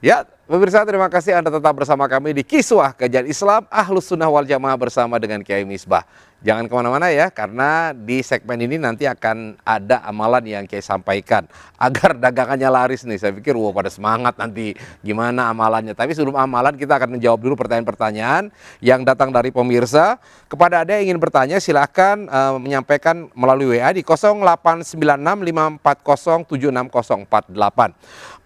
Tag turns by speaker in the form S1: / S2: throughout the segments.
S1: Ya, pemirsa, terima kasih Anda tetap bersama kami di Kiswah Kajian Islam Ahlus Sunnah Wal Jamaah bersama dengan Kiai Misbah. Jangan kemana-mana ya, karena di segmen ini nanti akan ada amalan yang Kiai sampaikan agar dagangannya laris nih. Saya pikir, wah pada semangat nanti gimana amalannya. Tapi sebelum amalan kita akan menjawab dulu pertanyaan-pertanyaan yang datang dari pemirsa. Kepada Anda yang ingin bertanya, silahkan menyampaikan melalui WA di 089654076048.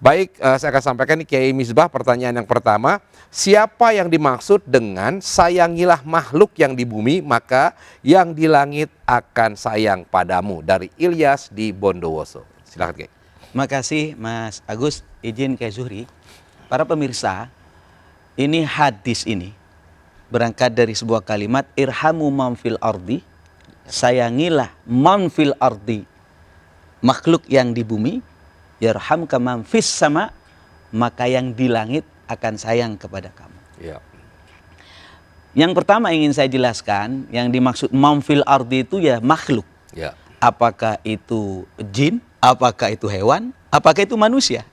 S1: Baik, saya akan sampaikan nih Kiai Misbah, pertanyaan yang pertama. Siapa yang dimaksud dengan sayangilah makhluk yang di bumi, maka yang di langit akan sayang padamu? Dari Ilyas di Bondowoso. Silakan Kiai.
S2: Makasih Mas Agus, izin Kiai Zuhri. Para pemirsa, ini hadis ini berangkat dari sebuah kalimat irhamu man fil ardi, sayangilah man fil ardi, makhluk yang di bumi, yarhamka man fis sama, maka yang di langit akan sayang kepada kamu.
S1: Ya.
S2: Yang pertama ingin saya jelaskan, yang dimaksud man fil ardi itu ya makhluk.
S1: Ya.
S2: Apakah itu jin, apakah itu hewan, apakah itu manusia.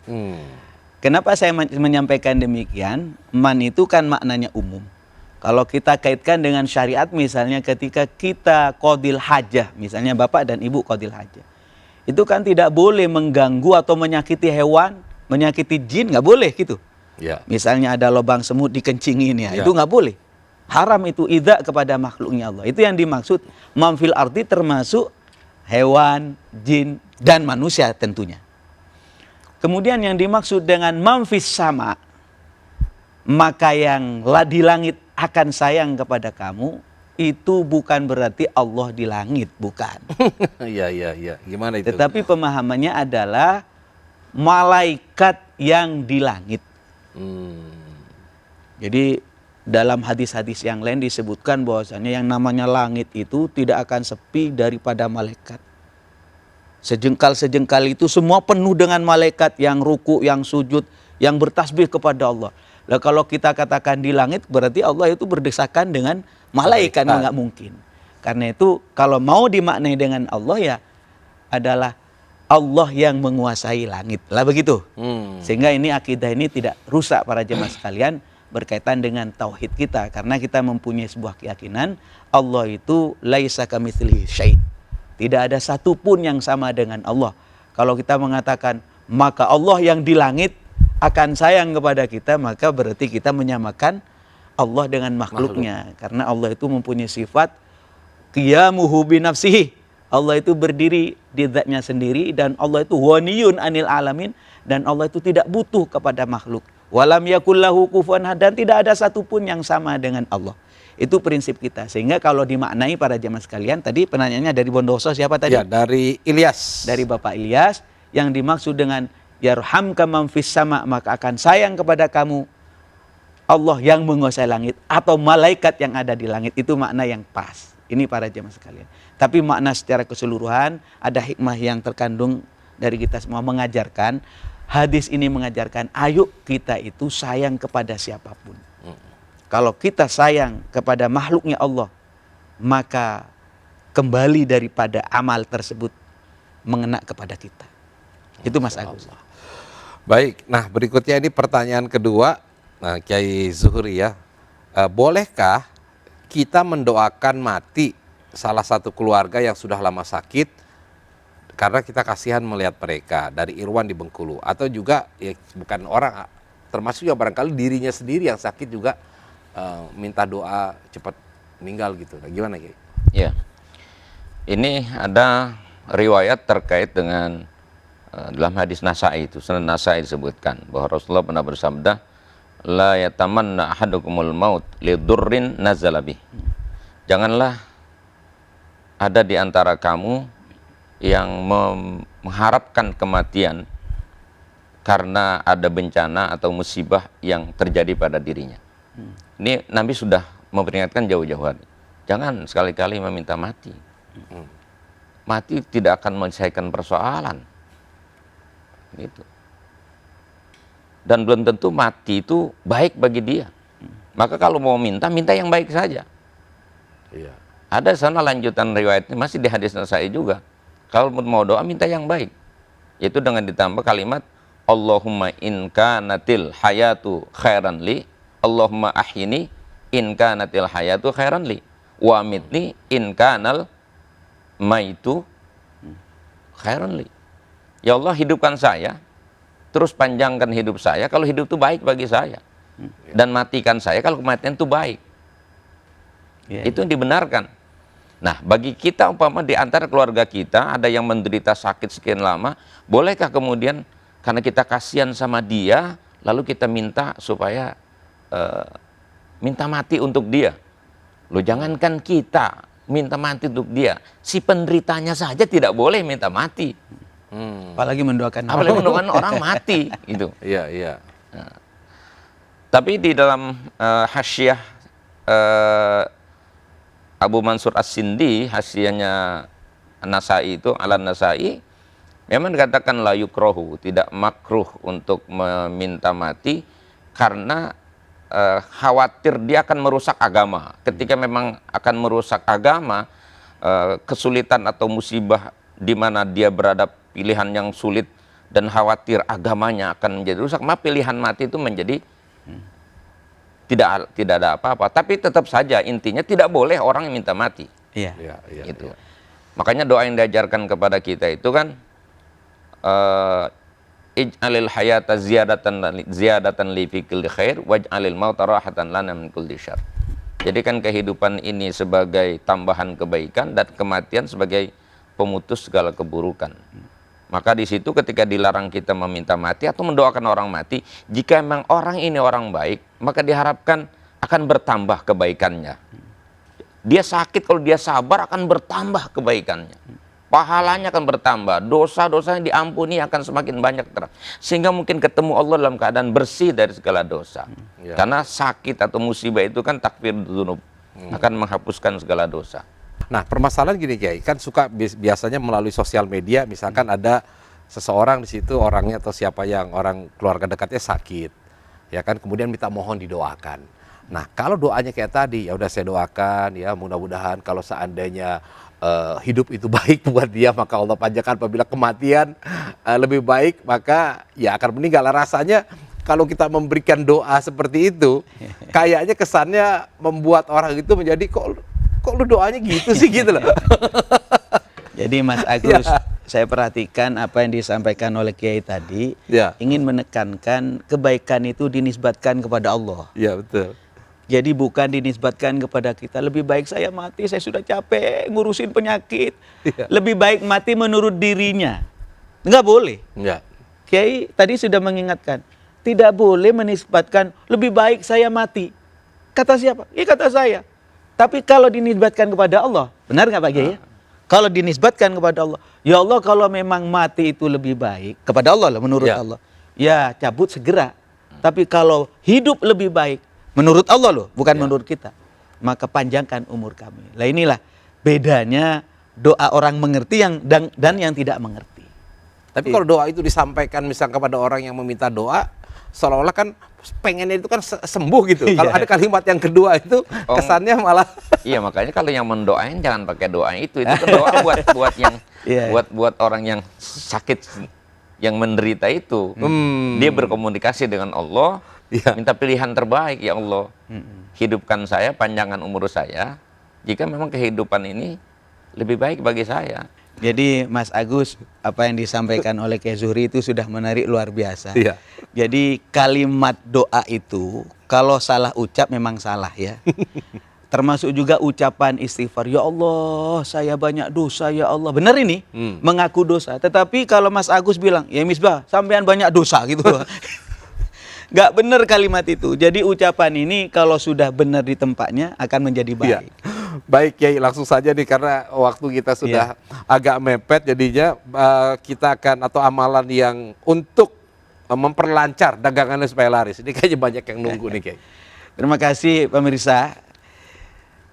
S2: Kenapa saya menyampaikan demikian? Man itu kan maknanya umum. Kalau kita kaitkan dengan syariat, misalnya ketika kita qadil hajah, misalnya bapak dan ibu qadil hajah, itu kan tidak boleh mengganggu atau menyakiti hewan, menyakiti jin, nggak boleh gitu.
S1: Ya.
S2: Misalnya ada lubang semut dikencingin ya,
S1: Ya.
S2: itu nggak boleh. Haram itu, idza kepada makhluknya Allah. Itu yang dimaksud mamfil arti, termasuk hewan, jin, dan manusia tentunya. Kemudian yang dimaksud dengan mamfis sama, maka yang di langit akan sayang kepada kamu, itu bukan berarti Allah di langit, bukan.
S1: Iya, iya, iya. Gimana itu?
S2: Tetapi pemahamannya adalah malaikat yang di langit. Jadi dalam hadis-hadis yang lain disebutkan bahwasanya yang namanya langit itu tidak akan sepi daripada malaikat. Sejengkal-sejengkal itu semua penuh dengan malaikat yang ruku, yang sujud, yang bertasbih kepada Allah. Nah, kalau kita katakan di langit, berarti Allah itu berdesakan dengan malaikat, nggak mungkin. Karena itu kalau mau dimaknai dengan Allah ya adalah Allah yang menguasai langit. Lah begitu. Sehingga ini akidah ini tidak rusak para jemaah sekalian berkaitan dengan tauhid kita. Karena kita mempunyai sebuah keyakinan Allah itu laisa kamitslihi syai'. Tidak ada satupun yang sama dengan Allah. Kalau kita mengatakan maka Allah yang di langit akan sayang kepada kita, maka berarti kita menyamakan Allah dengan makhluknya. Karena Allah itu mempunyai sifat qiyamuhu binafsihi. Allah itu berdiri di zatnya sendiri, dan Allah itu ghaniyun anil alamin, dan Allah itu tidak butuh kepada makhluk. Walam yakullahu kufuwan ahad, dan tidak ada satupun yang sama dengan Allah. Itu prinsip kita. Sehingga kalau dimaknai para jemaah sekalian, tadi penanyanya dari Bondowoso siapa tadi?
S1: Ya, dari Ilyas.
S2: Dari Bapak Ilyas, yang dimaksud dengan yarhamka man fis sama, maka akan sayang kepada kamu Allah yang menguasai langit atau malaikat yang ada di langit. Itu makna yang pas. Ini para jemaah sekalian. Tapi makna secara keseluruhan ada hikmah yang terkandung dari kita semua mengajarkan. Hadis ini mengajarkan ayo kita itu sayang kepada siapapun. Kalau kita sayang kepada makhluknya Allah, maka kembali daripada amal tersebut mengena kepada kita. Itu Mas Agus.
S1: Baik, nah berikutnya ini pertanyaan kedua. Nah, Kiai Zuhri ya, bolehkah kita mendoakan mati salah satu keluarga yang sudah lama sakit karena kita kasihan melihat mereka? Dari Irwan di Bengkulu. Atau juga ya, bukan orang, termasuk ya barangkali dirinya sendiri yang sakit juga minta doa cepat meninggal gitu. Nah, gimana Kiai?
S3: Ya, ini ada riwayat terkait dengan dalam hadis Nasa'i itu, Sunan Nasa'i disebutkan bahwa Rasulullah pernah bersabda, la yatamanna ahadukumul maut lidurrin nazalabih. Janganlah ada di antara kamu yang mengharapkan kematian karena ada bencana atau musibah yang terjadi pada dirinya. Ini Nabi sudah memperingatkan jauh-jauh hari. Jangan sekali-kali meminta mati. Mati tidak akan menyelesaikan persoalan. Gitu. Dan belum tentu mati itu baik bagi dia. Maka kalau mau minta, minta yang baik saja.
S1: Iya.
S3: Ada sana lanjutan riwayatnya masih di hadis Nasa'i juga. Kalau mau doa minta yang baik. Itu dengan ditambah kalimat Allahumma in kanatil hayatu khairan li, Allahumma ahyini in kanatil hayatu khairan li, wa amitni in kanal maitu khairan li. Ya Allah, hidupkan saya, terus panjangkan hidup saya kalau hidup itu baik bagi saya, dan matikan saya kalau kematian itu baik. Itu yang dibenarkan. Nah, bagi kita umpama di antara keluarga kita ada yang menderita sakit sekian lama, bolehkah kemudian karena kita kasihan sama dia, lalu kita minta supaya minta mati untuk dia? Loh, jangankan kita minta mati untuk dia, si penderitanya saja tidak boleh minta mati.
S2: Apalagi mendoakan
S3: Orang mati gitu.
S1: Iya, iya.
S3: Nah, tapi di dalam hasyiah Abu Mansur As-Sindi, hasyiahnya Nasai itu, Alan Nasai, memang dikatakan la yukrohu, tidak makruh untuk meminta mati karena khawatir dia akan merusak agama. Ketika memang akan merusak agama, kesulitan atau musibah di mana dia berada pilihan yang sulit dan khawatir agamanya akan menjadi rusak, maka pilihan mati itu menjadi tidak ada apa-apa. Tapi tetap saja intinya tidak boleh orang yang minta mati.
S2: Iya.
S1: Iya, iya,
S3: Gitu.
S1: iya.
S3: Makanya doa yang diajarkan kepada kita itu kan ij'alil hayata ziyadatan li fi kulli khair waj'alil mauta rahatan lana min kulli syarr. Jadikan kehidupan ini sebagai tambahan kebaikan dan kematian sebagai pemutus segala keburukan. Maka di situ ketika dilarang kita meminta mati atau mendoakan orang mati, jika memang orang ini orang baik, maka diharapkan akan bertambah kebaikannya. Dia sakit, kalau dia sabar akan bertambah kebaikannya. Pahalanya akan bertambah, dosa-dosanya diampuni akan semakin banyak terang. Sehingga mungkin ketemu Allah dalam keadaan bersih dari segala dosa.
S1: Ya.
S3: Karena sakit atau musibah itu kan takfir dzunub, akan menghapuskan segala dosa.
S1: Nah, permasalahan gini Kiai, kan suka biasanya melalui sosial media, misalkan ada seseorang di situ orangnya atau siapa yang orang keluarga dekatnya sakit, ya kan, kemudian minta mohon didoakan. Nah, kalau doanya kayak tadi, ya udah saya doakan, ya mudah-mudahan kalau seandainya hidup itu baik buat dia, maka Allah panjangkan. Apabila kematian lebih baik, maka ya akan meninggal. Rasanya kalau kita memberikan doa seperti itu, kayaknya kesannya membuat orang itu menjadi kok lu doanya gitu sih gitu loh.
S2: Jadi Mas Agus, saya perhatikan apa yang disampaikan oleh Kiai tadi,
S1: Ya.
S2: ingin menekankan kebaikan itu dinisbatkan kepada Allah.
S1: Iya, betul.
S2: Jadi bukan dinisbatkan kepada kita. Lebih baik saya mati, saya sudah capek ngurusin penyakit.
S1: Iya.
S2: Lebih baik mati menurut dirinya. Enggak boleh.
S1: Enggak.
S2: Kiai tadi sudah mengingatkan, tidak boleh menisbatkan lebih baik saya mati. Kata siapa? Ya kata saya. Tapi kalau dinisbatkan kepada Allah, benar nggak Pak Kiai? Kalau dinisbatkan kepada Allah, ya Allah kalau memang mati itu lebih baik, kepada Allah lah menurut
S1: Ya.
S2: Allah, ya cabut segera. Tapi kalau hidup lebih baik, menurut Allah loh, bukan menurut kita, maka panjangkan umur kami. Lah inilah bedanya doa orang mengerti dan yang tidak mengerti.
S1: Tapi kalau doa itu disampaikan misalnya kepada orang yang meminta doa, seolah-olah kan pengennya itu kan sembuh gitu. Kalau ada kalimat yang kedua itu kesannya malah
S3: Iya, makanya kalau yang mendoain jangan pakai doa itu kan doa buat yang buat orang yang sakit, yang menderita itu. Dia berkomunikasi dengan Allah, minta pilihan terbaik, ya Allah. Hidupkan saya, panjangkan umur saya, jika memang kehidupan ini lebih baik bagi saya.
S2: Jadi Mas Agus, apa yang disampaikan oleh Kiai Zuhri itu sudah menarik luar biasa.
S1: Iya.
S2: Jadi kalimat doa itu kalau salah ucap memang salah ya. Termasuk juga ucapan istighfar. Ya Allah, saya banyak dosa ya Allah. Benar ini, mengaku dosa. Tetapi kalau Mas Agus bilang, ya Misbah, sampean banyak dosa gitu. Nggak benar kalimat itu. Jadi ucapan ini kalau sudah benar di tempatnya akan menjadi baik.
S1: Iya. Baik Kiai, langsung saja nih karena waktu kita sudah agak mepet, jadinya kita akan atau amalan yang untuk memperlancar dagangannya supaya laris. Ini kayaknya banyak yang nunggu nih Kiai.
S2: Terima kasih pemirsa.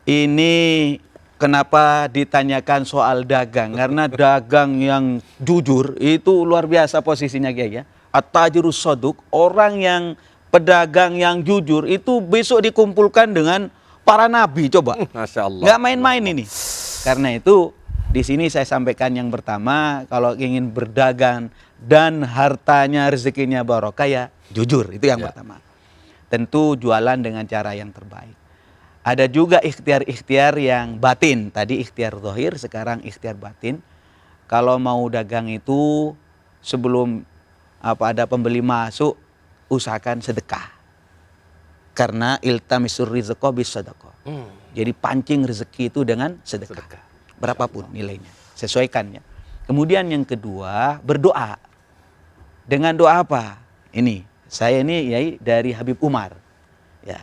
S2: Ini kenapa ditanyakan soal dagang? Karena dagang yang jujur itu luar biasa posisinya Kiai ya. At-tajirus shaduk, orang yang pedagang yang jujur itu besok dikumpulkan dengan para nabi, coba.
S1: Masya Allah.
S2: Nggak main-main ini. Karena itu Di sini saya sampaikan yang pertama, kalau ingin berdagang dan hartanya rezekinya barokah ya jujur, itu yang pertama. Tentu jualan dengan cara yang terbaik. Ada juga ikhtiar-ikhtiar yang batin. Tadi ikhtiar zahir, sekarang ikhtiar batin. Kalau mau dagang itu sebelum ada pembeli masuk, usahakan sedekah. Karena iltamisur rizqa bis sedekah. Jadi pancing rezeki itu dengan sedekah. Berapapun nilainya, sesuaikannya. Kemudian yang kedua, berdoa. Dengan doa apa? Saya ini yai dari Habib Umar. Ya.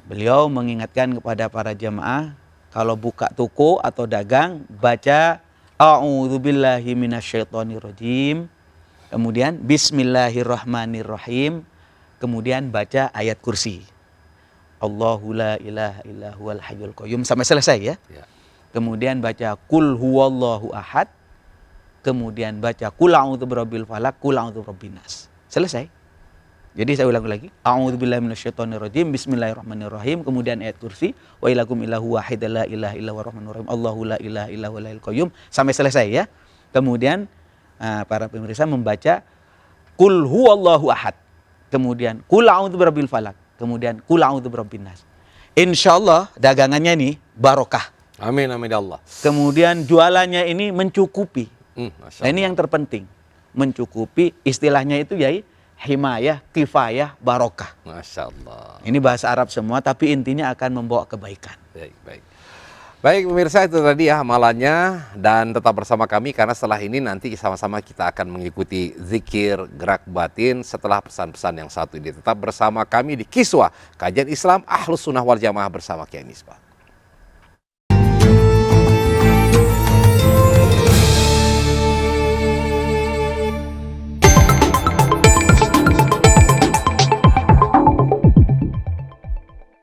S2: Beliau mengingatkan kepada para jamaah, kalau buka toko atau dagang, baca A'udzubillahi minasyaitonirrajim. Kemudian Bismillahirrahmanirrahim. Kemudian baca ayat kursi. Allahu la ilaha illa huwal hayyul qayyum sampai selesai ya. Kemudian baca Qul huwallahu ahad. Kemudian baca Qul a'udzu birabbil falaq, Qul a'udzu birabbin nas. Selesai. Jadi saya ulang lagi. A'udzubillahi minasyaitonirrajim. Bismillahirrahmanirrahim. Kemudian ayat kursi. Wa ilakum ilahu wahid la ilaha illa huwar rahmanur rahim. Allahu la ilaha illa huwal hayyul qayyum sampai selesai ya. Kemudian para pemirsa membaca Qul huwallahu ahad. Kemudian Qul a'udzu birabbil falaq. Kemudian Qul a'udzu birabbin nas. Insyaallah dagangannya ini barokah.
S1: Amin amin ya Allah.
S2: Kemudian jualannya ini mencukupi. Nah, ini yang terpenting. Mencukupi, istilahnya itu yai himayah, kifayah, barokah.
S1: Masya Allah.
S2: Ini bahasa Arab semua, tapi intinya akan membawa kebaikan.
S1: Baik pemirsa, itu tadi ya amalannya, dan tetap bersama kami karena setelah ini nanti sama-sama kita akan mengikuti zikir gerak batin setelah pesan-pesan yang satu ini. Tetap bersama kami di Kiswah, kajian Islam Ahlus Sunnah wal Jamaah bersama Kiai Misbah.